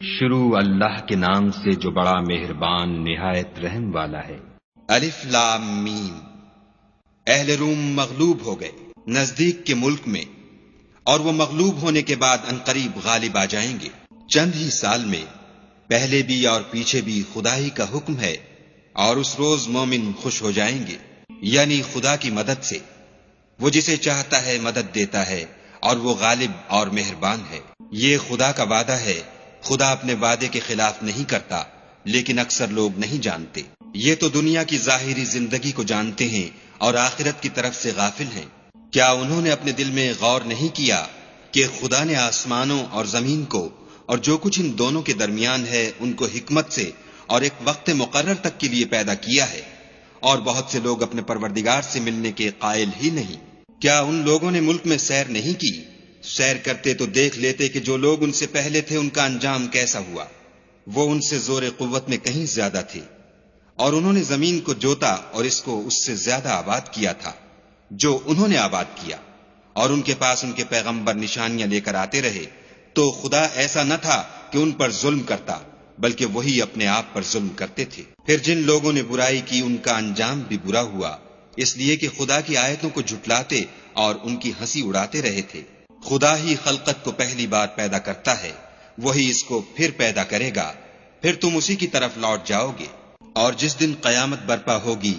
شروع اللہ کے نام سے جو بڑا مہربان نہایت رحم والا ہے۔ الف لام میم۔ اہل روم مغلوب ہو گئے نزدیک کے ملک میں، اور وہ مغلوب ہونے کے بعد عنقریب غالب آ جائیں گے۔ چند ہی سال میں پہلے بھی اور پیچھے بھی خدا ہی کا حکم ہے، اور اس روز مومن خوش ہو جائیں گے، یعنی خدا کی مدد سے۔ وہ جسے چاہتا ہے مدد دیتا ہے، اور وہ غالب اور مہربان ہے۔ یہ خدا کا وعدہ ہے، خدا اپنے وعدے کے خلاف نہیں کرتا، لیکن اکثر لوگ نہیں جانتے۔ یہ تو دنیا کی ظاہری زندگی کو جانتے ہیں اور آخرت کی طرف سے غافل ہیں۔ کیا انہوں نے اپنے دل میں غور نہیں کیا کہ خدا نے آسمانوں اور زمین کو اور جو کچھ ان دونوں کے درمیان ہے ان کو حکمت سے اور ایک وقت مقرر تک کے لیے پیدا کیا ہے، اور بہت سے لوگ اپنے پروردگار سے ملنے کے قائل ہی نہیں۔ کیا ان لوگوں نے ملک میں سیر نہیں کی؟ سیر کرتے تو دیکھ لیتے کہ جو لوگ ان سے پہلے تھے ان کا انجام کیسا ہوا۔ وہ ان سے زور قوت میں کہیں زیادہ تھے، اور انہوں نے زمین کو جوتا اور اس کو اس سے زیادہ آباد کیا تھا جو انہوں نے آباد کیا، اور ان کے پاس ان کے پیغمبر نشانیاں لے کر آتے رہے، تو خدا ایسا نہ تھا کہ ان پر ظلم کرتا، بلکہ وہی اپنے آپ پر ظلم کرتے تھے۔ پھر جن لوگوں نے برائی کی ان کا انجام بھی برا ہوا، اس لیے کہ خدا کی آیتوں کو جھٹلاتے اور ان کی ہنسی اڑاتے رہے تھے۔ خدا ہی خلقت کو پہلی بار پیدا کرتا ہے، وہی اس کو پھر پیدا کرے گا، پھر تم اسی کی طرف لوٹ جاؤ گے۔ اور جس دن قیامت برپا ہوگی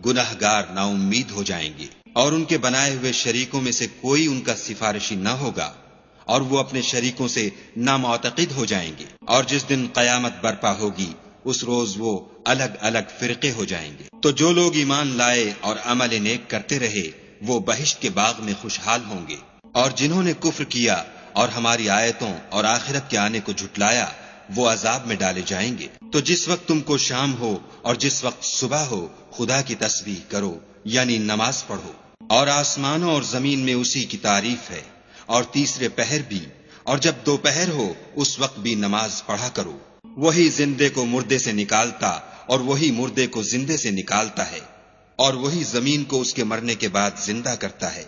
گناہگار نا امید ہو جائیں گے، اور ان کے بنائے ہوئے شریکوں میں سے کوئی ان کا سفارشی نہ ہوگا، اور وہ اپنے شریکوں سے نامعتقد ہو جائیں گے۔ اور جس دن قیامت برپا ہوگی اس روز وہ الگ الگ فرقے ہو جائیں گے۔ تو جو لوگ ایمان لائے اور عمل نیک کرتے رہے وہ بہشت کے باغ میں خوشحال ہوں گے، اور جنہوں نے کفر کیا اور ہماری آیتوں اور آخرت کے آنے کو جھٹلایا وہ عذاب میں ڈالے جائیں گے۔ تو جس وقت تم کو شام ہو اور جس وقت صبح ہو خدا کی تسبیح کرو، یعنی نماز پڑھو۔ اور آسمانوں اور زمین میں اسی کی تعریف ہے، اور تیسرے پہر بھی، اور جب دوپہر ہو اس وقت بھی نماز پڑھا کرو۔ وہی زندے کو مردے سے نکالتا اور وہی مردے کو زندے سے نکالتا ہے، اور وہی زمین کو اس کے مرنے کے بعد زندہ کرتا ہے،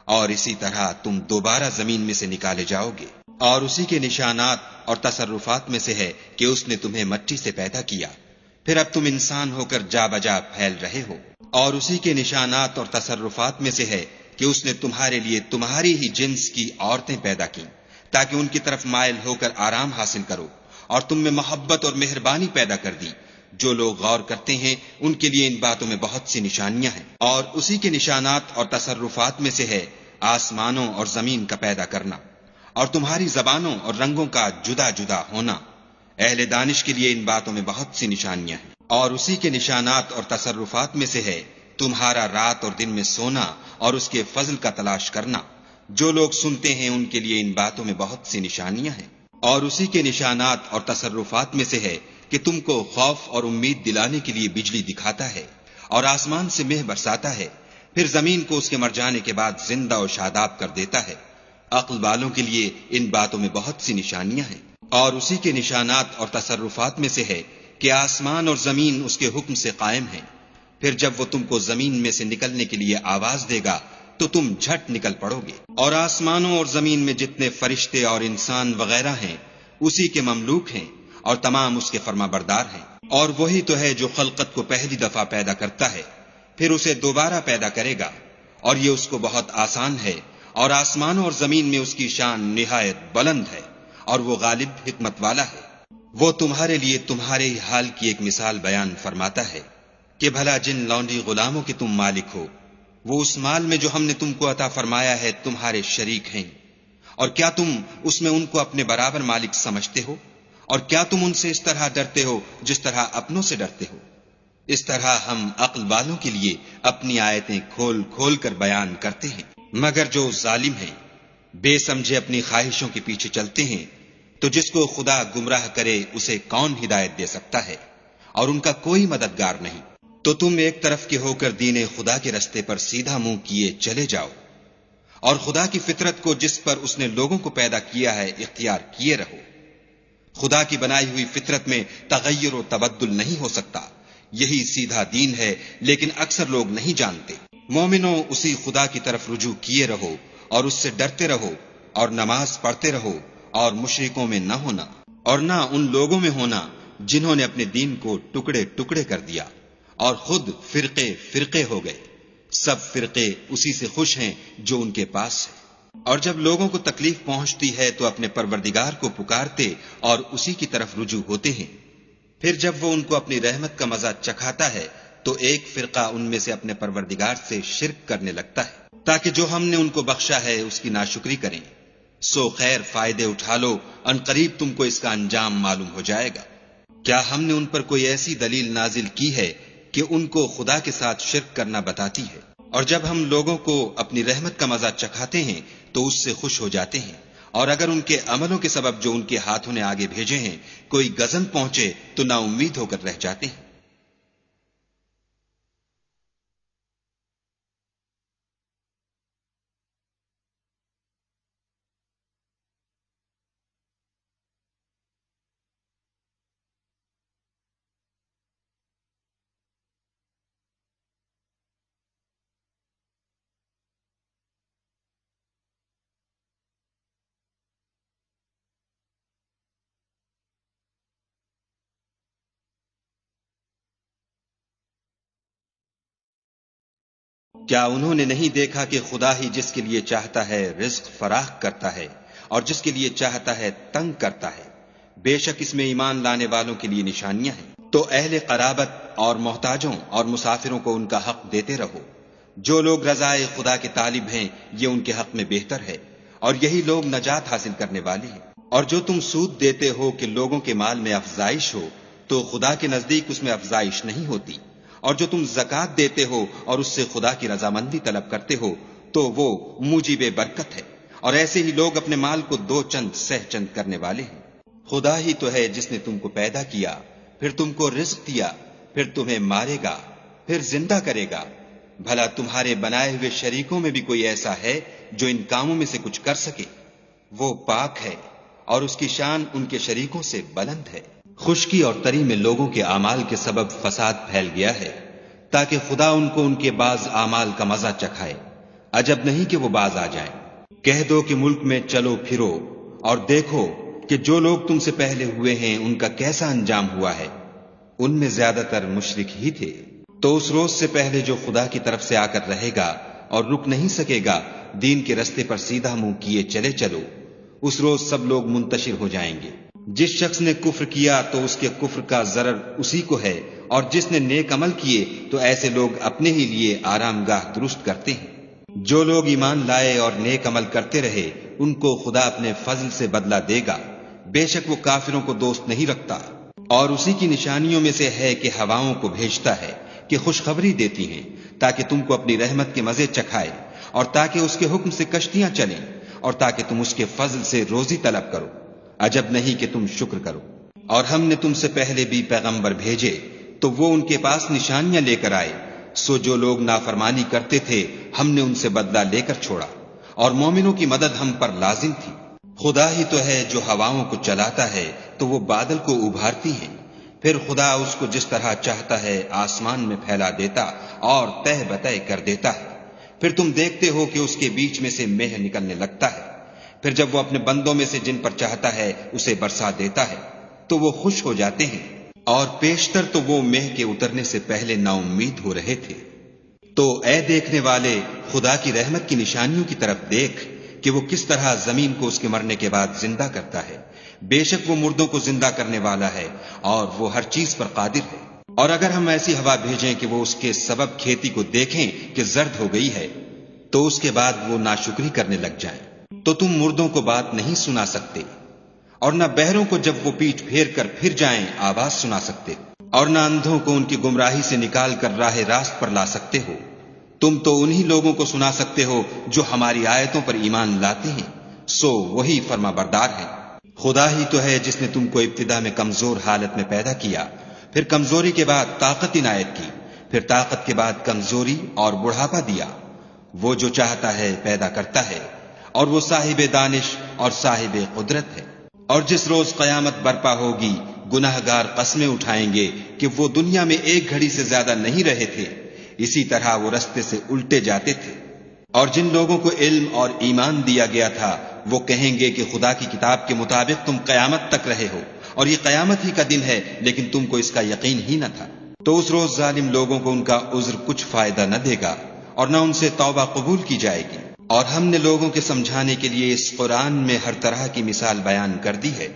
اور اسی طرح تم دوبارہ زمین میں سے نکالے جاؤ گے۔ اور اسی کے نشانات اور تصرفات میں سے ہے کہ اس نے تمہیں مٹی سے پیدا کیا، پھر اب تم انسان ہو کر جا بجا پھیل رہے ہو۔ اور اسی کے نشانات اور تصرفات میں سے ہے کہ اس نے تمہارے لیے تمہاری ہی جنس کی عورتیں پیدا کی تاکہ ان کی طرف مائل ہو کر آرام حاصل کرو، اور تم میں محبت اور مہربانی پیدا کر دی۔ جو لوگ غور کرتے ہیں ان کے لیے ان باتوں میں بہت سی نشانیاں ہیں۔ اور اسی کے نشانات اور تصرفات میں سے ہے آسمانوں اور زمین کا پیدا کرنا، اور تمہاری زبانوں اور رنگوں کا جدا جدا ہونا۔ اہل دانش کے لیے ان باتوں میں بہت سی نشانیاں ہیں۔ اور اسی کے نشانات اور تصرفات میں سے ہے تمہارا رات اور دن میں سونا اور اس کے فضل کا تلاش کرنا۔ جو لوگ سنتے ہیں ان کے لیے ان باتوں میں بہت سی نشانیاں ہیں۔ اور اسی کے نشانات اور تصرفات میں سے ہے کہ تم کو خوف اور امید دلانے کے لیے بجلی دکھاتا ہے، اور آسمان سے مہ برساتا ہے، پھر زمین کو اس کے مر جانے کے بعد زندہ و شاداب کر دیتا ہے۔ عقل والوں کے لیے ان باتوں میں بہت سی نشانیاں ہیں۔ اور اسی کے نشانات اور تصرفات میں سے ہے کہ آسمان اور زمین اس کے حکم سے قائم ہیں، پھر جب وہ تم کو زمین میں سے نکلنے کے لیے آواز دے گا تو تم جھٹ نکل پڑو گے۔ اور آسمانوں اور زمین میں جتنے فرشتے اور انسان وغیرہ ہیں اسی کے مملوک ہیں، اور تمام اس کے فرما بردار ہیں۔ اور وہی تو ہے جو خلقت کو پہلی دفعہ پیدا کرتا ہے، پھر اسے دوبارہ پیدا کرے گا، اور یہ اس کو بہت آسان ہے۔ اور آسمانوں اور زمین میں اس کی شان نہایت بلند ہے، اور وہ غالب حکمت والا ہے۔ وہ تمہارے لیے تمہارے ہی حال کی ایک مثال بیان فرماتا ہے کہ بھلا جن لونڈی غلاموں کے تم مالک ہو وہ اس مال میں جو ہم نے تم کو عطا فرمایا ہے تمہارے شریک ہیں، اور کیا تم اس میں ان کو اپنے برابر مالک سمجھتے ہو؟ اور کیا تم ان سے اس طرح ڈرتے ہو جس طرح اپنوں سے ڈرتے ہو؟ اس طرح ہم عقل والوں کے لیے اپنی آیتیں کھول کھول کر بیان کرتے ہیں۔ مگر جو ظالم ہیں بے سمجھے اپنی خواہشوں کے پیچھے چلتے ہیں، تو جس کو خدا گمراہ کرے اسے کون ہدایت دے سکتا ہے، اور ان کا کوئی مددگار نہیں۔ تو تم ایک طرف کے ہو کر دین خدا کے رستے پر سیدھا منہ کیے چلے جاؤ، اور خدا کی فطرت کو جس پر اس نے لوگوں کو پیدا کیا ہے اختیار کیے رہو۔ خدا کی بنائی ہوئی فطرت میں تغیر و تبدل نہیں ہو سکتا، یہی سیدھا دین ہے، لیکن اکثر لوگ نہیں جانتے۔ مومنوں اسی خدا کی طرف رجوع کیے رہو اور اس سے ڈرتے رہو، اور نماز پڑھتے رہو اور مشرکوں میں نہ ہونا۔ اور نہ ان لوگوں میں ہونا جنہوں نے اپنے دین کو ٹکڑے ٹکڑے کر دیا اور خود فرقے فرقے ہو گئے۔ سب فرقے اسی سے خوش ہیں جو ان کے پاس ہے، اور جب لوگوں کو تکلیف پہنچتی ہے تو اپنے پروردگار کو پکارتے اور اسی کی طرف رجوع ہوتے ہیں۔ پھر جب وہ ان کو اپنی رحمت کا مزہ چکھاتا ہے تو ایک فرقہ ان میں سے اپنے پروردگار سے شرک کرنے لگتا ہے تاکہ جو ہم نے ان کو بخشا ہے اس کی ناشکری کریں۔ سو خیر فائدے اٹھا لو، ان قریب تم کو اس کا انجام معلوم ہو جائے گا۔ کیا ہم نے ان پر کوئی ایسی دلیل نازل کی ہے کہ ان کو خدا کے ساتھ شرک کرنا بتاتی ہے؟ اور جب ہم لوگوں کو اپنی رحمت کا مزہ چکھاتے ہیں تو اس سے خوش ہو جاتے ہیں، اور اگر ان کے عملوں کے سبب جو ان کے ہاتھوں نے آگے بھیجے ہیں کوئی گزن پہنچے تو نا امید ہو کر رہ جاتے ہیں۔ کیا انہوں نے نہیں دیکھا کہ خدا ہی جس کے لیے چاہتا ہے رزق فراخ کرتا ہے اور جس کے لیے چاہتا ہے تنگ کرتا ہے؟ بے شک اس میں ایمان لانے والوں کے لیے نشانیاں ہیں۔ تو اہل قرابت اور محتاجوں اور مسافروں کو ان کا حق دیتے رہو۔ جو لوگ رضائے خدا کے طالب ہیں یہ ان کے حق میں بہتر ہے، اور یہی لوگ نجات حاصل کرنے والے ہیں۔ اور جو تم سود دیتے ہو کہ لوگوں کے مال میں افزائش ہو، تو خدا کے نزدیک اس میں افزائش نہیں ہوتی۔ اور جو تم زکوٰۃ دیتے ہو اور اس سے خدا کی رضامندی طلب کرتے ہو تو وہ موجب برکت ہے، اور ایسے ہی لوگ اپنے مال کو دو چند سہ چند کرنے والے ہیں۔ خدا ہی تو ہے جس نے تم کو پیدا کیا، پھر تم کو رزق دیا، پھر تمہیں مارے گا، پھر زندہ کرے گا۔ بھلا تمہارے بنائے ہوئے شریکوں میں بھی کوئی ایسا ہے جو ان کاموں میں سے کچھ کر سکے؟ وہ پاک ہے اور اس کی شان ان کے شریکوں سے بلند ہے۔ خشکی اور تری میں لوگوں کے اعمال کے سبب فساد پھیل گیا ہے تاکہ خدا ان کو ان کے بعض اعمال کا مزہ چکھائے۔ عجب نہیں کہ وہ باز آ جائیں۔ کہہ دو کہ ملک میں چلو پھرو اور دیکھو کہ جو لوگ تم سے پہلے ہوئے ہیں ان کا کیسا انجام ہوا ہے، ان میں زیادہ تر مشرک ہی تھے۔ تو اس روز سے پہلے جو خدا کی طرف سے آ کر رہے گا اور رک نہیں سکے گا، دین کے رستے پر سیدھا منہ کیے چلے چلو، اس روز سب لوگ منتشر ہو جائیں گے۔ جس شخص نے کفر کیا تو اس کے کفر کا ضرر اسی کو ہے، اور جس نے نیک عمل کیے تو ایسے لوگ اپنے ہی لیے آرام گاہ درست کرتے ہیں۔ جو لوگ ایمان لائے اور نیک عمل کرتے رہے ان کو خدا اپنے فضل سے بدلہ دے گا، بے شک وہ کافروں کو دوست نہیں رکھتا۔ اور اسی کی نشانیوں میں سے ہے کہ ہواؤں کو بھیجتا ہے کہ خوشخبری دیتی ہیں تاکہ تم کو اپنی رحمت کے مزے چکھائے، اور تاکہ اس کے حکم سے کشتیاں چلیں، اور تاکہ تم اس کے فضل سے روزی طلب کرو۔ عجب نہیں کہ تم شکر کرو۔ اور ہم نے تم سے پہلے بھی پیغمبر بھیجے تو وہ ان کے پاس نشانیاں لے کر آئے، سو جو لوگ نافرمانی کرتے تھے ہم نے ان سے بدلہ لے کر چھوڑا، اور مومنوں کی مدد ہم پر لازم تھی۔ خدا ہی تو ہے جو ہواؤں کو چلاتا ہے تو وہ بادل کو ابھارتی ہیں، پھر خدا اس کو جس طرح چاہتا ہے آسمان میں پھیلا دیتا اور تہ بتہ کر دیتا ہے۔ پھر تم دیکھتے ہو کہ اس کے بیچ میں سے مہ نکلنے لگتا ہے، پھر جب وہ اپنے بندوں میں سے جن پر چاہتا ہے اسے برسا دیتا ہے تو وہ خوش ہو جاتے ہیں، اور پیشتر تو وہ مہ کے اترنے سے پہلے نا امید ہو رہے تھے۔ تو اے دیکھنے والے، خدا کی رحمت کی نشانیوں کی طرف دیکھ کہ وہ کس طرح زمین کو اس کے مرنے کے بعد زندہ کرتا ہے۔ بے شک وہ مردوں کو زندہ کرنے والا ہے اور وہ ہر چیز پر قادر ہے۔ اور اگر ہم ایسی ہوا بھیجیں کہ وہ اس کے سبب کھیتی کو دیکھیں کہ زرد ہو گئی ہے تو اس کے بعد وہ ناشکری کرنے لگ جائیں، تو تم مردوں کو بات نہیں سنا سکتے، اور نہ بہروں کو جب وہ پیٹھ پھیر کر پھر جائیں آواز سنا سکتے، اور نہ اندھوں کو ان کی گمراہی سے نکال کر راہ راست پر لا سکتے ہو۔ تم تو انہی لوگوں کو سنا سکتے ہو جو ہماری آیتوں پر ایمان لاتے ہیں، سو وہی فرما بردار ہے۔ خدا ہی تو ہے جس نے تم کو ابتدا میں کمزور حالت میں پیدا کیا، پھر کمزوری کے بعد طاقت عنایت کی، پھر طاقت کے بعد کمزوری اور بڑھاپا دیا۔ وہ جو چاہتا ہے پیدا کرتا ہے، اور وہ صاحب دانش اور صاحب قدرت ہے۔ اور جس روز قیامت برپا ہوگی گناہگار قسمیں اٹھائیں گے کہ وہ دنیا میں ایک گھڑی سے زیادہ نہیں رہے تھے، اسی طرح وہ رستے سے الٹے جاتے تھے۔ اور جن لوگوں کو علم اور ایمان دیا گیا تھا وہ کہیں گے کہ خدا کی کتاب کے مطابق تم قیامت تک رہے ہو، اور یہ قیامت ہی کا دن ہے لیکن تم کو اس کا یقین ہی نہ تھا۔ تو اس روز ظالم لوگوں کو ان کا عذر کچھ فائدہ نہ دے گا اور نہ ان سے توبہ قبول کی جائے گی۔ اور ہم نے لوگوں کے سمجھانے کے لیے اس قرآن میں ہر طرح کی مثال بیان کر دی ہے،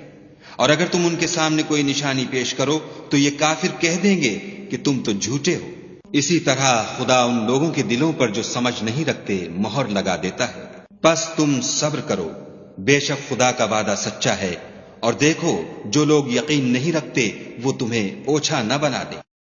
اور اگر تم ان کے سامنے کوئی نشانی پیش کرو تو یہ کافر کہہ دیں گے کہ تم تو جھوٹے ہو۔ اسی طرح خدا ان لوگوں کے دلوں پر جو سمجھ نہیں رکھتے مہر لگا دیتا ہے۔ پس تم صبر کرو، بے شک خدا کا وعدہ سچا ہے، اور دیکھو جو لوگ یقین نہیں رکھتے وہ تمہیں اوچھا نہ بنا دیں۔